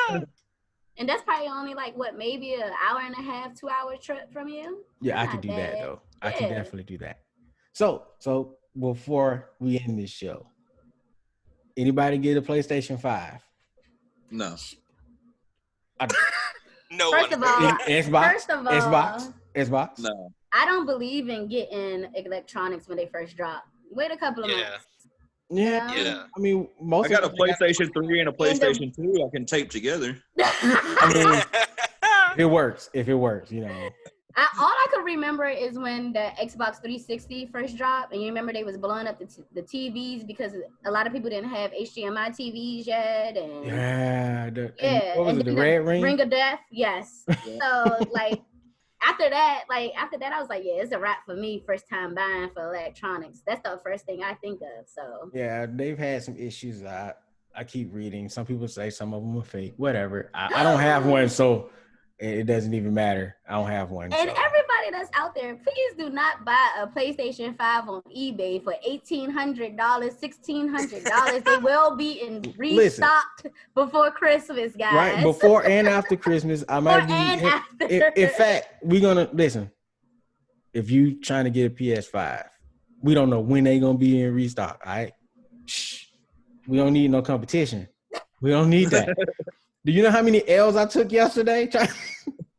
And that's probably only like maybe an hour and a half, 2 hour trip from you? Yeah, That's I could do that though. Yeah. I can definitely do that. So before we end this show, anybody get a PlayStation 5? No. No First one. of all, Xbox? No. I don't believe in getting electronics when they first drop. Wait a couple of months. Yeah. I mean, I got a PlayStation 3 and a PlayStation 2 I can tape together. I mean, if it works, you know. All I could remember is when the Xbox 360 first dropped, and you remember they was blowing up the TVs because a lot of people didn't have HDMI TVs yet. And what was it? The red ring? Ring of Death. Yes. So after that, I was like, yeah, it's a wrap for me. First time buying for electronics. That's the first thing I think of. So yeah, they've had some issues. I keep reading. Some people say some of them are fake. Whatever. I don't have one, so it doesn't even matter. I don't have one. And everybody that's out there, please do not buy a PlayStation 5 on eBay for $1,800, $1,600. They will be restocked before Christmas, guys. Right, before and after Christmas. I might be. In fact, we're gonna listen. If you trying to get a PS5, we don't know when they gonna be in restock. All right, shh. We don't need no competition. We don't need that. Do you know how many L's I took yesterday?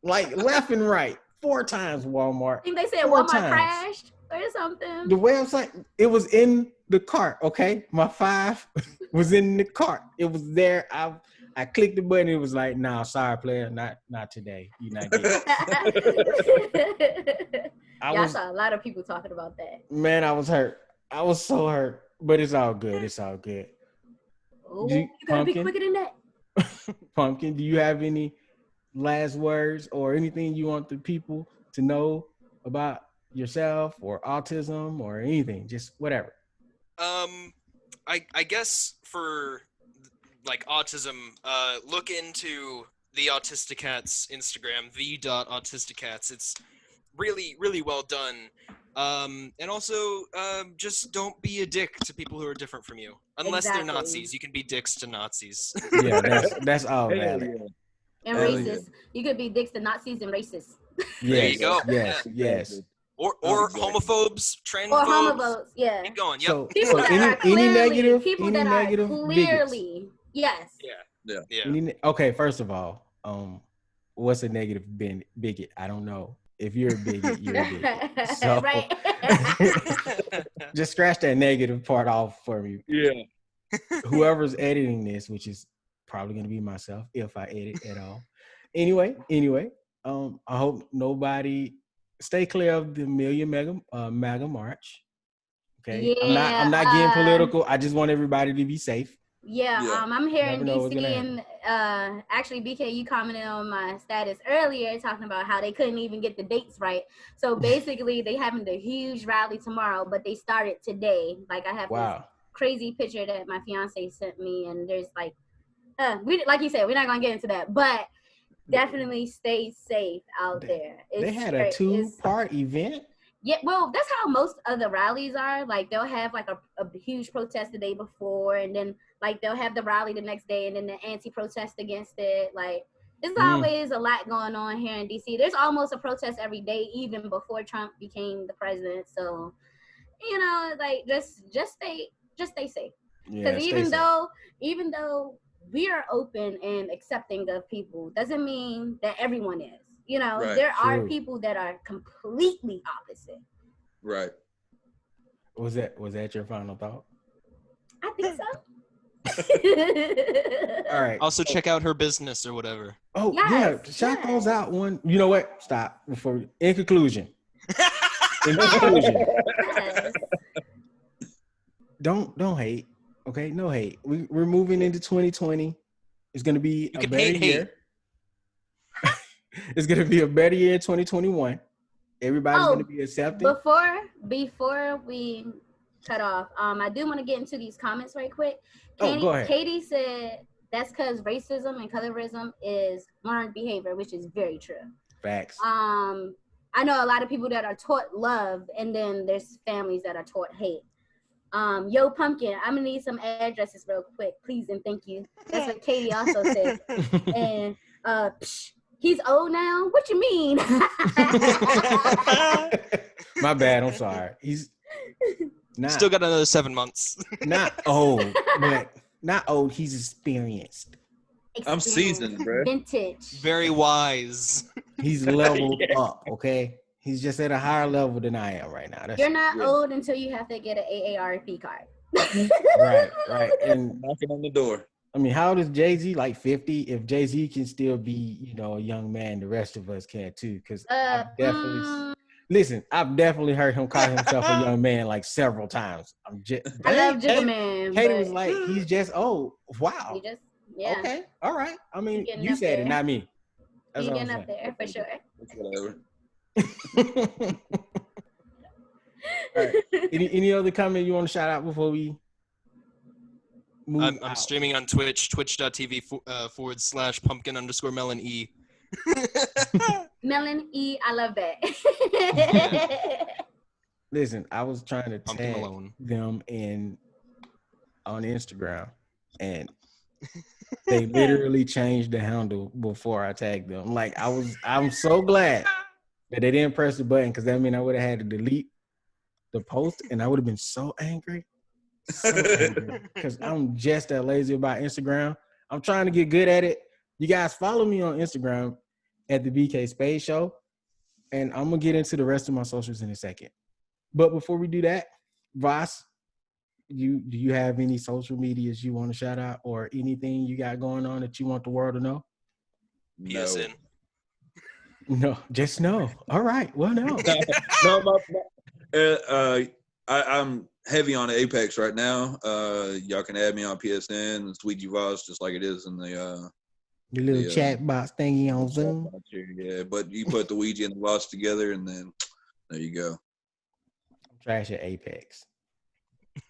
Like left and right, 4 times Walmart. I think they said Walmart crashed or something. The website, it was in the cart. Okay, my 5 was in the cart. It was there. I clicked the button. It was like, nah, sorry, player, not today. You're not getting it. I saw a lot of people talking about that. Man, I was hurt. I was so hurt, but it's all good. It's all good. Oh, you gotta be quicker than that. Pumpkin, do you have any last words or anything you want the people to know about yourself or autism or anything? Just whatever. I guess for like autism, look into the Autisticats Instagram, the.autisticats. It's really, really well done. And also, just don't be a dick to people who are different from you. Unless they're Nazis. You can be dicks to Nazis. Yeah, that's all valid. And racist. You could be dicks to Nazis and racists. Yes, there you go. Yes. Or homophobes, transphobes. Or homophobes, yeah. Keep going, yep. So any negative clearly, yes. Yeah. Okay, first of all, what's a negative bigot? I don't know. If you're a bigot, you're a bigot. So right. just scratch that negative part off for me. Yeah. Whoever's editing this, which is probably going to be myself if I edit at all. Anyway, I hope nobody stay clear of the MAGA March. Okay. Yeah, I'm not getting political. I just want everybody to be safe. I'm here in DC, and actually, BK, you commented on my status earlier talking about how they couldn't even get the dates right. So basically, they having a huge rally tomorrow, but they started today. Like I have crazy picture that my fiance sent me, and there's like, like you said, we're not gonna get into that, but definitely stay safe out there. They had a 2-part event. Yeah, well, that's how most of the rallies are. Like, they'll have like a huge protest the day before, and then like they'll have the rally the next day, and then the anti-protest against it. Like, there's always a lot going on here in DC. There's almost a protest every day, even before Trump became the president. So, you know, like just stay safe. Because even though we are open and accepting of people, doesn't mean that everyone is. You know, there are people that are completely opposite. Right. Was that your final thought? I think so. All right. Also, check out her business or whatever. Oh, yeah. Shout those out. One. You know what? Stop. In conclusion. Don't hate. Okay? No hate. We're moving into 2020. It's going to be a better year. It's going to be a better year in 2021. Everybody's going to be accepting. Before we cut off, I do want to get into these comments right quick. Go ahead. Katie said that's because racism and colorism is learned behavior, which is very true. Facts. I know a lot of people that are taught love, and then there's families that are taught hate. Yo, Pumpkin, I'm gonna need some addresses real quick, please and thank you. That's what Katie also said. And he's old now? What you mean? My bad. I'm sorry. He's still got another 7 months. Not old, but not old. He's experienced. I'm seasoned, bro. Vintage. Very wise. He's leveled up. Okay, he's just at a higher level than I am right now. You're not old until you have to get an AARP card. Right. And knocking on the door. I mean, how old is Jay-Z? Like 50? If Jay-Z can still be, you know, a young man, the rest of us can too. Because I've definitely heard him call himself a young man like several times. I love Jigga Man. Katie was like, he's just old. Wow. Yeah. Okay. All right. I mean, you said it, not me. He's getting up there for sure. Whatever. All right. Any other comment you want to shout out before we move I'm streaming on Twitch, twitch.tv /pumpkin_melon E. Melon E, I love that. Listen, I was trying to tag them on Instagram, and they literally changed the handle before I tagged them. Like, I'm so glad that they didn't press the button, because that means I would have had to delete the post, and I would have been so angry. Because I'm just that lazy about Instagram. I'm trying to get good at it. You guys follow me on Instagram at the BK Spade Show, and I'm gonna get into the rest of my socials in a second. But before we do that, Voss, do you have any social medias you want to shout out, or anything you got going on that you want the world to know? PSN. No, just no. All right. Well, no. I'm heavy on Apex right now. Y'all can add me on PSN. It's Ouija Voss, just like it is in the little chat box thingy on Zoom. Yeah, but you put the Ouija and the Voss together, and then there you go. I'm trash at Apex.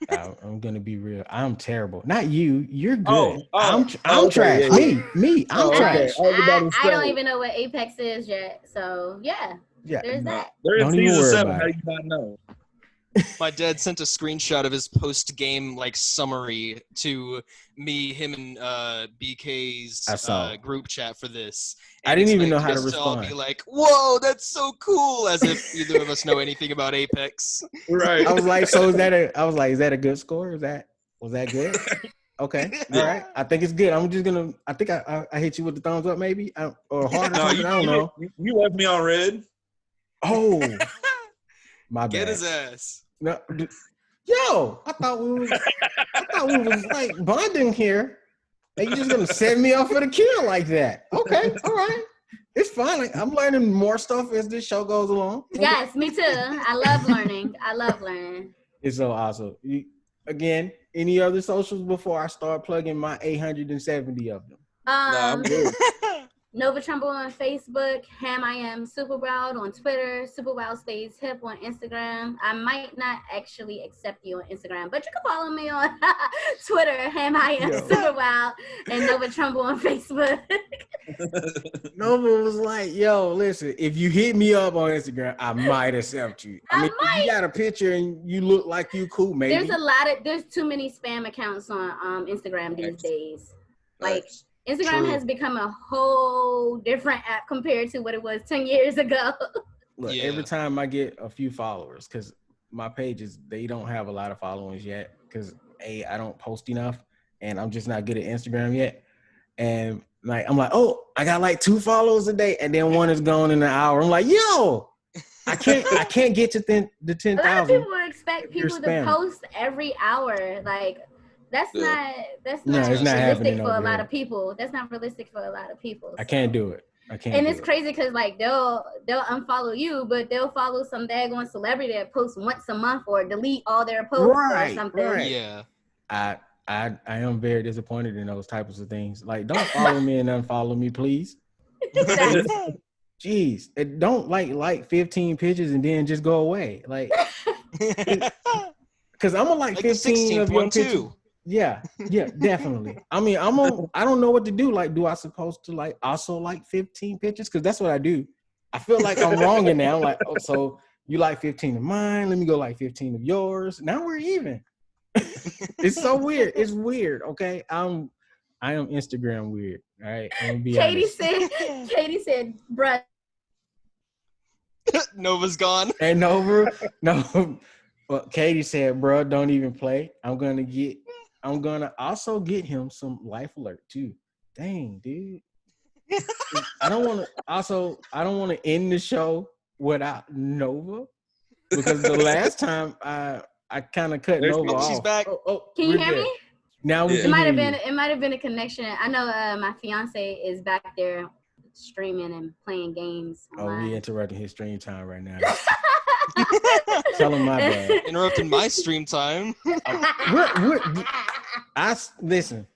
I'm gonna be real. I'm terrible. Not you. You're good. I'm trash. Yeah. Me. I'm trash. I don't even know what Apex is yet. So yeah. There's that. They're in season 7. How do you not know? My dad sent a screenshot of his post-game summary to me, him, and BK's group chat for this. And I didn't even know how to respond. I'll be like, "Whoa, that's so cool!" As if either of us know anything about Apex. Right. I was like, "So is that a good score? Was that good?" Okay. All right. I think it's good. I'm just gonna. I think I hit you with the thumbs up, maybe, or heart or something. I don't know. You left me on red. Oh. My bad. Get his ass. No, yo, I thought we was like bonding here. And you just gonna set me up for the kill like that? Okay, all right, it's fine. Like, I'm learning more stuff as this show goes along. Okay. Yes, me too. I love learning. It's so awesome. Again, any other socials before I start plugging my 870 of them? I'm good. Nova Trumbull on Facebook, Ham I Am Super Wild on Twitter, Super Wild Stays Hip on Instagram. I might not actually accept you on Instagram, but you can follow me on Twitter, Ham I Am Super Wild, and Nova Trumbull on Facebook. Nova was like, yo, listen, if you hit me up on Instagram, I might accept you. I mean, if you got a picture and you look like you cool, maybe. There's too many spam accounts on Instagram these days. Like, Instagram has become a whole different app compared to what it was 10 years ago. Look, every time I get a few followers, because my pages, they don't have a lot of followers yet, because I don't post enough, and I'm just not good at Instagram yet. And like, I'm like, oh, I got like 2 followers a day, and then one is gone in an hour. I'm like, yo, I can't get to the 10,000. A lot of people expect people to post every hour. Like, that's not realistic for a lot of people. That's not realistic for a lot of people. So. I can't do it. And it's crazy because like they'll unfollow you, but they'll follow some daggone celebrity that posts once a month or delete all their posts or something. Right. Yeah. I am very disappointed in those types of things. Like, don't follow me and unfollow me, please. Jeez, don't like 15 pictures and then just go away. Like, because I'm gonna like 15 of your pictures. Too. Yeah, definitely. I mean, I don't know what to do. Like, do I supposed to like also like 15 pictures? Because that's what I do. I feel like I'm wrong in now. I'm like, oh, so you like 15 of mine? Let me go like 15 of yours. Now we're even. It's so weird. It's weird. Okay, I am Instagram weird. All right, Katie said, bruh. Nova's gone. And no. Well, Katie said, bro, don't even play. I'm gonna also get him some Life Alert too. Dang, dude. I don't want to end the show without Nova, because the last time I kind of cut Nova off. She's back. Can you hear me? Now it might have been a connection. I know my fiance is back there streaming and playing games online. Oh, we interrupting his stream time right now. Tell him my bad. Interrupting my stream time. Listen.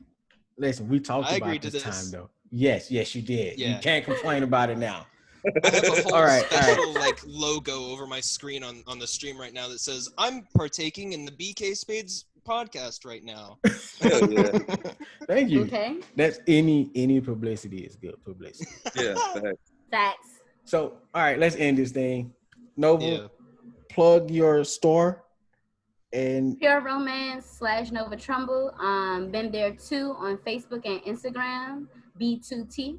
We talked about this time though. Yes, you did. Yeah. You can't complain about it now. I have a whole special like logo over my screen on the stream right now that says I'm partaking in the BK Spades podcast right now. Hell yeah. Thank you. Okay. That's any publicity is good publicity. Yeah. Facts. So, all right, let's end this thing. Nova, plug your store and Pure Romance / Nova Trumbull. Been there too on Facebook and Instagram. B2T.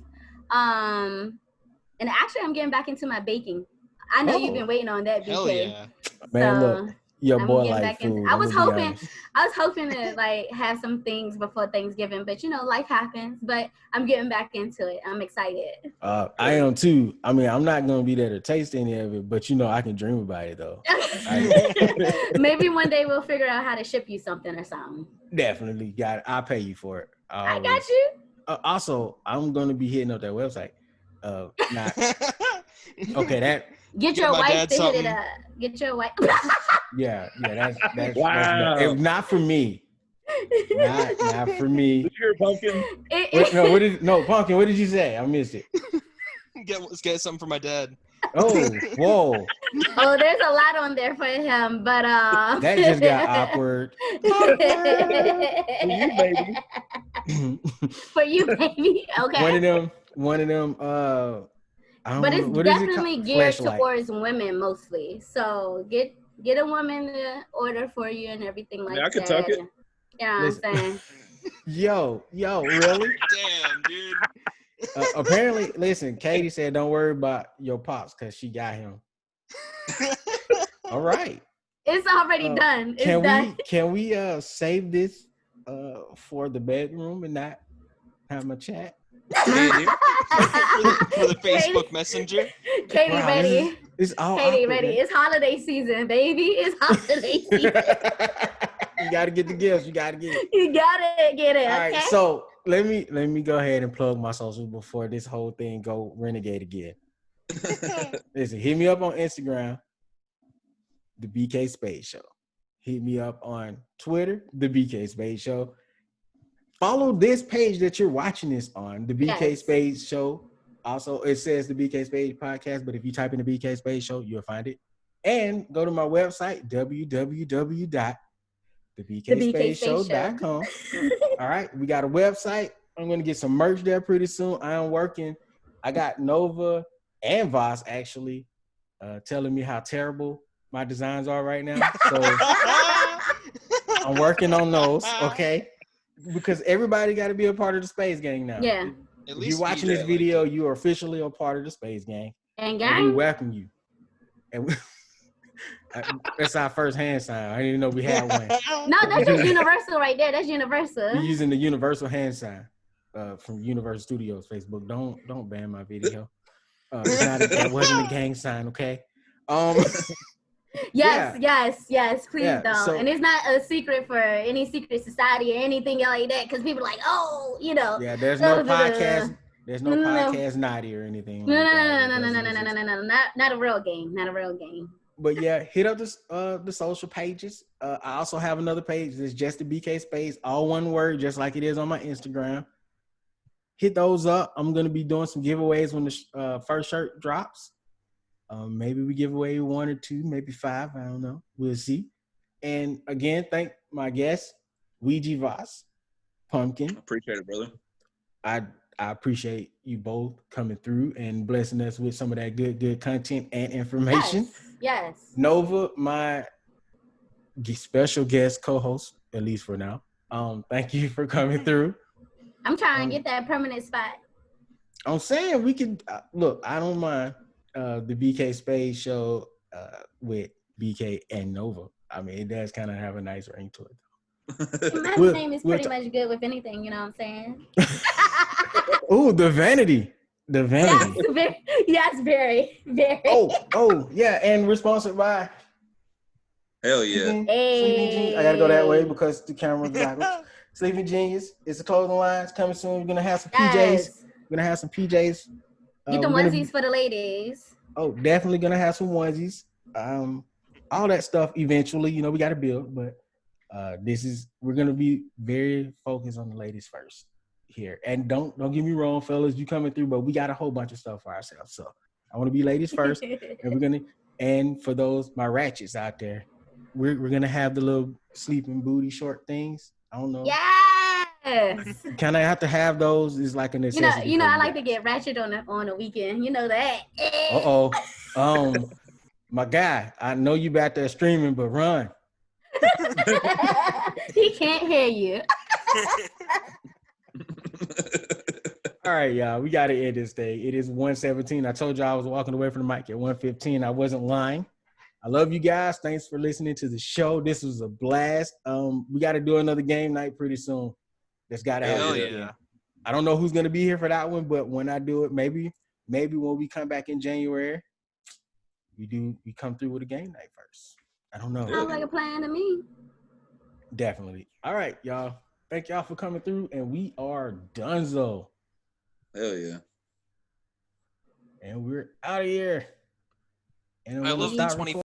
And actually, I'm getting back into my baking. I know you've been waiting on that, BK. Hell yeah. Man, look, your boy like food. I was hoping to like have some things before Thanksgiving, but life happens. But I'm getting back into it. I'm excited. I am too. I mean, I'm not gonna be there to taste any of it, but I can dream about it though. Maybe one day we'll figure out how to ship you something or something. Definitely got it. I'll pay you for it. I got you. Also, I'm gonna be hitting up that website. Get your wife to hit it up. Get your wife. Yeah, that's wow. That's not for me. Not for me. Did you hear Pumpkin? Pumpkin. What did you say? I missed it. Get something for my dad. Oh, whoa. Oh, there's a lot on there for him, but that just got awkward. For you, baby. Okay. One of them. But it's definitely geared towards women mostly. So get a woman to order for you and everything like that. I can tuck it. You know what I'm saying? Yo, really? Damn, dude. Apparently, listen, Katie said don't worry about your pops because she got him. All right. It's already done. It's done. Can we save this for the bedroom and not have my chat? for the Facebook Messenger. Katie, ready. Katie, ready. Man. It's holiday season, baby. It's holiday season. You gotta get the gifts. You gotta get it. You gotta get it. All right, so let me go ahead and plug my socials before this whole thing go renegade again. Listen, hit me up on Instagram, the BK Spade Show. Hit me up on Twitter, the BK Spade Show. Follow this page that you're watching this on, the BK Spade Show Also, it says the BK Spade podcast, but if you type in the BK Spade show, you'll find it. And go to my website, www.thebkspadeshow.com. All right, we got a website. I'm going to get some merch there pretty soon. I am working. I got Nova and Voss actually telling me how terrible my designs are right now. So I'm working on those, okay? Because everybody got to be a part of the Space Gang now. Yeah. If you're watching this video, you are officially a part of the Space Gang. And we welcome you. And that's our first hand sign. I didn't even know we had one. No, that's just universal right there. That's universal. We're using the universal hand sign from Universal Studios Facebook. Don't ban my video. That wasn't a gang sign, okay? Yes, please don't. So, and it's not a secret for any secret society or anything like that, because people are like, oh, you know. Yeah, there's no podcast. There's no podcast naughty or anything. No, not a real game. Not a real game. But yeah, hit up the social pages. I also have another page that's just the BK Space, all one word, just like it is on my Instagram. Hit those up. I'm gonna be doing some giveaways when the first shirt drops. Maybe we give away 1 or 2, maybe 5. I don't know. We'll see. And again, thank my guest, Ouija Voss, Pumpkin. Appreciate it, brother. I appreciate you both coming through and blessing us with some of that good content and information. Yes. Nova, my special guest co-host, at least for now. Thank you for coming through. I'm trying to get that permanent spot. I'm saying we can look. I don't mind the BK Spade show with BK and Nova. I mean, it does kind of have a nice ring to it. My name is pretty much good with anything, you know what I'm saying? Ooh, the vanity. The vanity. Yes, very. Oh, yeah, and we're sponsored by Hell yeah. Hey. I gotta go that way because the camera's backwards. Sleeping Genius. It's a clothing line. It's coming soon. We're gonna have some PJs. We're gonna have some PJs. Get the onesies for the ladies. Oh, definitely gonna have some onesies. All that stuff eventually. You know, we gotta build, but we're gonna be very focused on the ladies first here. And don't get me wrong, fellas, you coming through, but we got a whole bunch of stuff for ourselves. So I want to be ladies first, and for those my ratchets out there, we're gonna have the little sleeping booty short things. I don't know. Yes. Kind of have to have those. Is like a necessity. You know, I like to get ratchet on a weekend. You know that. My guy, I know you back there streaming, but run. He can't hear you. All right, y'all. We got to end this day. It is 1:17. I told y'all I was walking away from the mic at 1:15. I wasn't lying. I love you guys. Thanks for listening to the show. This was a blast. We got to do another game night pretty soon. That's got to happen. Yeah. I don't know who's going to be here for that one, but when I do it, maybe when we come back in January, we come through with a game night first. I don't know. Sounds like a plan to me. Definitely. All right, y'all. Thank y'all for coming through, and we are donezo. Hell yeah. And we're out of here. And I love the 24